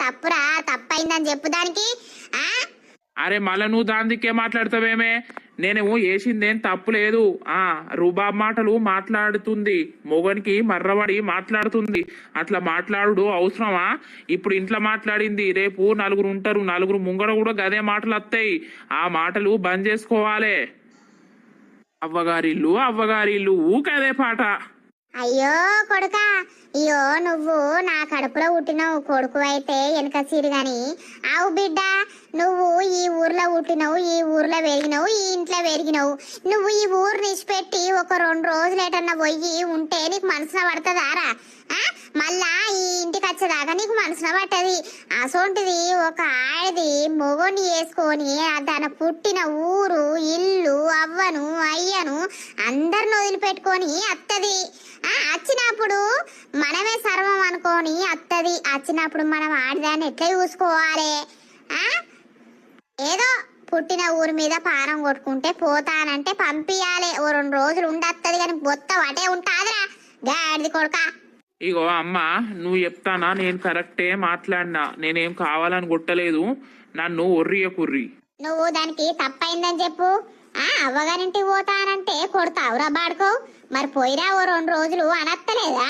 తప్పురా, తప్పైందని చెప్పు దానికి. ఆ అరే మళ్ళా నువ్వు దాని దిక్కే మాట్లాడతావేమే? నేనేమో వేసిందేం తప్పు లేదు. రుబాబ్ మాటలు మాట్లాడుతుంది, మొగనికి మర్రబడి మాట్లాడుతుంది. అట్లా మాట్లాడు అవసరమా? ఇప్పుడు ఇంట్లో మాట్లాడింది, రేపు నలుగురు ఉంటారు, నలుగురు ముంగడ కూడా గదే మాటలు వస్తాయి. ఆ మాటలు బంద్ చేసుకోవాలి. అవ్వగారిల్లు అవ్వగారిల్లు ఊకదే పాట. అయ్యో కొడుకా, అయ్యో నువ్వు నా కడుపులో పుట్టినవు కొడుకు అయితే వెనక సిరి గాని. ఆవు బిడ్డ, నువ్వు ఈ ఊర్లో పుట్టినవు, ఈ ఊర్లో పెరిగినవు, ఈ ఇంట్లో పెరిగినవు. నువ్వు ఈ ఊరు నిడిచిపెట్టి ఒక 2 రోజులు ఏటన్నా పోయి ఉంటే నీకు మనసున పడుతుందారా? మళ్ళా ఈ ఇంటికి వచ్చేదాకా నీకు మనసున పట్టది. అసోంటిది ఒక ఆడది మొగని వేసుకొని తన పుట్టిన ఊరు, ఇల్లు, అవ్వను, అయ్యను అందరిని వదిలిపెట్టుకొని అత్తది. వచ్చినప్పుడు మనమే సర్వం అనుకోని అత్తది. వచ్చినప్పుడు మనం ఆడదాన్ని ఎట్లా చూసుకోవాలి? ఏదో పుట్టిన ఊరి మీద పానం కొట్టుకుంటే పోతానంటే పంపియాలి. ఓ 2 రోజులు ఉండత్తది కానీ మొత్తం అటే ఉంటాదిరా గాడిది కొడుక. ఇగో అమ్మ, నువ్వు చెప్తానా? నేను కరెక్టే మాట్లాడినా, నేనేం కావాలని కొట్టలేదు. నన్ను ఒర్రియ కుర్రి. నువ్వు దానికి తప్పైందని చెప్పు. అవ్వగారింటికి పోతానంటే కొడతావురా బాడుకో. మరి పోయిరా ఓ 2 రోజులు అనత్తలేదా?